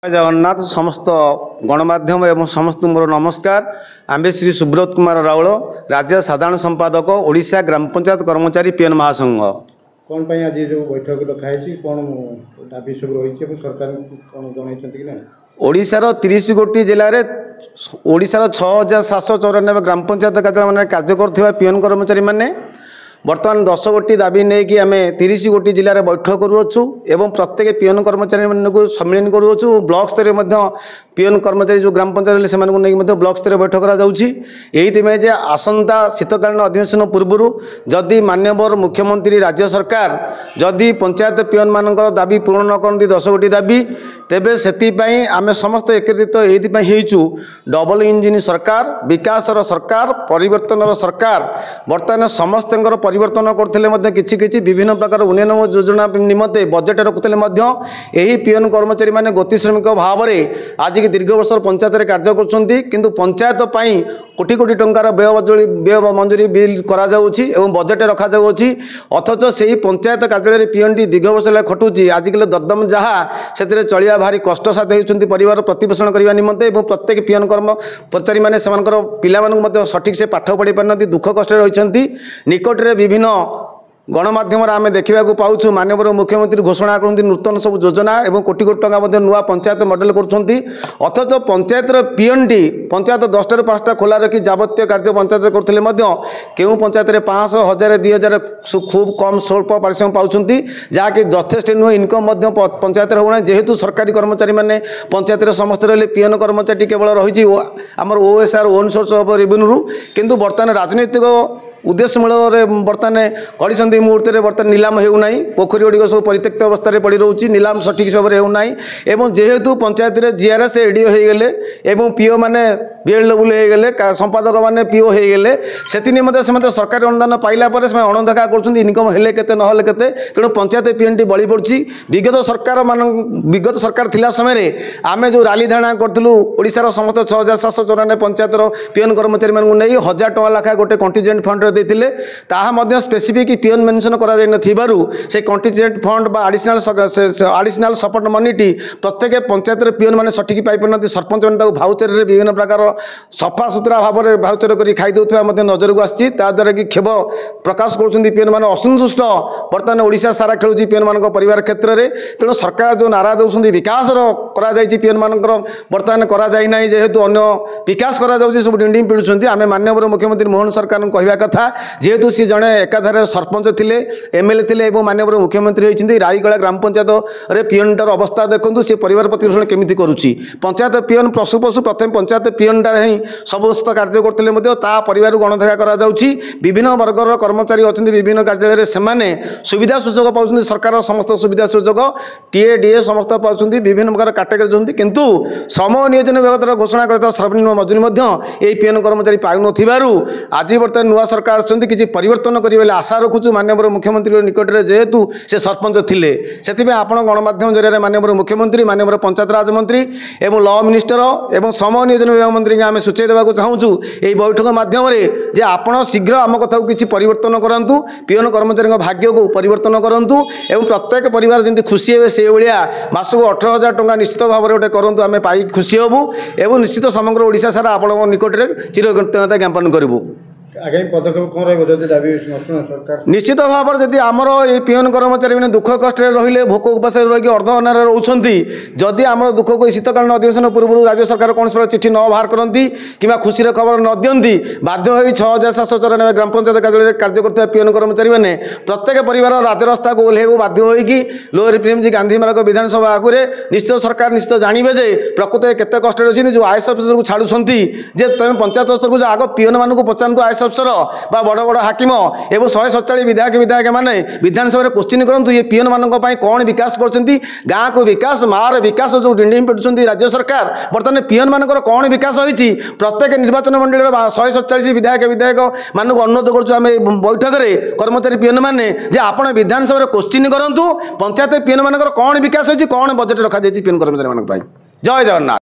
जगन्नाथ समस्त गणमाध्यम एवं समस्त मोर नमस्कार। आम्बे श्री सुब्रत कुमार राउल राज्य साधारण संपादक ओडिशा ग्राम पंचायत कर्मचारी पीएन महासंघ। कौन पाई आज जो बैठक रखाई कौन दाबी सब रही सरकार कौन जन कि ना ओडिशार 30 गोटी जिले में ओडिशार 6794 ग्राम पंचायत कार्यालय मान कार्य कर पीएन कर्मचारी मैंने बर्तमान 10 गोटी दाबी नहीं कि आम 30 गोटी जिले में बैठक करुचु एवं प्रत्येक पीएन कर्मचारी मानक सम्मिलन करुचु। ब्लॉक स्तर पीएन कर्मचारी जो ग्राम पंचायत से नहीं ब्लॉक स्तर बैठक करा जे आसंता शीतकालीन अधिवेशन पूर्व जदि माननीय मुख्यमंत्री राज्य सरकार जदि पंचायत पीएन मान दाबी पूर्ण न करती 10 गोटी दाबी तेबे से आम समस्त एकत्रित हो डबल इंजिन सरकार विकासर सरकार परिवर्तन सरकार बर्तमान समस्त परिवर्तन करते किछि विभिन्न प्रकार उन्नयन योजना निमंते बजेट रखुले यही पीएन कर्मचारी माने गति श्रमिक भाव में आज की दीर्घ वर्ष पंचायत कार्य कर पंचायत कोटी कोटी टंकार व्यय मंजूरी बिल करा बजेट रखा अथच से पंचायत कार्यालय पीएनटी दीर्घ वर्ष खटुची आजिकल दरदम जहाँ से चलिया भारी कष्टसाध्य होती परिवार प्रतिपोषण करने निमंते प्रत्येक पीएन कर्मचारी मैंने पिला सठिक से पाठ पढ़ी पारना दुख कष्ट रही निकट में विभिन्न गणमाध्यम आम देखा पाऊँ माननीय मुख्यमंत्री घोषणा करते नूतन सब योजना और कोटी कोटी टंका नुआ पंचायत मॉडल अथच पंचायत पीएनटी पंचायत 10 ରୁ 5ଟା खोला रखी जावतीय कार्य पंचायत करते क्यों पंचायत में 500, 1000, 2000 खूब कम स्वल्प पारिश्रमिक पाँच जहाँकि यथेष्ट नुह इनकम पंचायत होना जेहेतु सरकारी कर्मचारी मैंने पंचायत समस्त रही पीएन कर्मचारी केवल रही आमर OSR own source of revenue किंतु बर्तमान राजनीतिक उद्देश्य मूल बर्तमान गढ़ी मुहूर्त में बर्तमान निलाम होना पोखरी गुड़िक सब परित्यक्त अवस्था पड़ रही निलाम सठिक भाव में होना एवं जेहेतु पंचायत में जीआरएस एडीओ हो गले पीओ मैंने बीएलडब्ल्यू हो गले संपादक मैंने पीओ हो गले से सरकारी अनुदान पाइला अणदेखा कर इनकम हेले केते नहले केते तेणु पंचायत पीएनटी बड़ी पड़ी विगत सरकार थिला समय आम जो राली धारणा करूँ ओडिशार समस्त 6794 पंचायत पीएन कर्मचारी मानू नहीं 1000 टଙ୍କା लाखा गोटे कंटीजेंट फंड देते ताहा स्पेसिफिक पीएन मेंशन करा से कंटीजेंट फंड बा आडिशनल सपोर्ट मनीटी प्रत्येक पंचायत पीएन मैंने सठिक पाई पारना सरपंच मैंने भाउचर विभिन्न प्रकार सफा सुतरा भाव में भाउचर कर खाई देउथबा नजर को आसी द्वारा कि खेब प्रकाश कर पीएन मान असंतुष्ट बर्तमान ओडिशा सारा खेलुची पीएन मान परिवार क्षेत्र में तेणु सरकार जो नारा दौरान विकास पीएन मान बर्तमान कराई जेहेतु अन्य विकास करा सब डिंडिंग पिड़ुंट आम माननीय मुख्यमंत्री मोहन सरकार कहवा कथा जेहेतु सी जड़े एकाधारे सरपंच थे एमएलए थे माननीय मुख्यमंत्री होती रायगड़ा ग्राम पंचायत पीएनटार अवस्था देखूँ सी परिवार प्रतिपोषण केमी करुच्ची पंचायत पीएन पशु पशु प्रथम पंचायत पीएनटार ही समस्त कार्य करते परिवार गणदेखा करा विभिन्न वर्गर कर्मचारी अच्छा विभिन्न कार्यालय से सुविधा सुजोग पाँच सरकार समस्त सुविधा सुजोग टीए डीए समस्त पाँच विभिन्न प्रकार कैटेगरी किंतु श्रम नियोजन विभाग द्वारा घोषणा कर सर्वनिम्न मजूरी यही पीएन कर्मचारी पाऊन आज बर्तमान नुआ सरकार किसी परिवर्तन करेंगे आशा रखुचु माननीय मुख्यमंत्री निकट में जेहेतु से सरपंच थे से आप गणमाध्यम जरिए माननीय मुख्यमंत्री माननीय पंचायत राज मंत्री एवं लॉ मिनिस्टर एवं श्रम नियोजन विभाग मंत्री आम सूचय देवाक चाहूँ यही बैठक माध्यम जे आपण शीघ्र आम कथा किसी परिवर्तन करूँ पीएन कर्मचारी भाग्य को परिवर्तन करूँ एवं प्रत्येक परिवार जमी खुशी हे से मासक 18,000 टଙ୍କା निश्चित भाव में गोटे करूँ आम पाई खुशी हेबू एवं निश्चित समग्र ओडिशा सारा आपण निकट में चिरकृतज्ञता ज्ञापन करूँ। आगामी पदक्षेप कौन रही दाबी सरकार निश्चित भाव में जदि आमर ये पीएन कर्मचारी मैंने दुख कष्ट रही भोक उपास रही अर्ध अनार रोचंती जदि आम दुख को शीतकालीन अधिवेशन पूर्व राज्य सरकार कौन चिठी न बाहर करती कि खुशी खबर न दिखती बाध्य हो 6794 ग्राम पंचायत कार्यालय कार्य करते पीएन कर्मचारी मैंने प्रत्येक परिवार राजरास्ता को ओह्लैबू बाध्य होगी लोअर प्रिएमजी गांधी मार्ग विधानसभा आगे निश्चित सरकार निश्चित जानवे जे प्रकृत केते कष्ट अच्छी जो आईएएस अफिसर को छाड़ुंट जे तुम पंचायत स्तर को आग पीएन मान को पचारू आईएएस अफिसर बा बड़ बड़ हाकिम एवं 147 विधायक विधायक मैंने विधानसभा क्वेश्चन करूँ ये पीएन मान कौन विकास कर गाँ को विकास मार विकास जो डिंडिंग पिटुंट राज्य सरकार बर्तमान पीएन मान कौन विकास होती प्रत्येक निर्वाचन मंडल 147 विधायक विधायक मानक अनुरोध करें बैठक में कर्मचारी पीएन मैंने आप विधानसभा क्वेश्चन करूँ पंचायत पीएन मान कौन विकास होती कौन बजेट रखा पीएन कर्मचारी मान जय जगन्नाथ।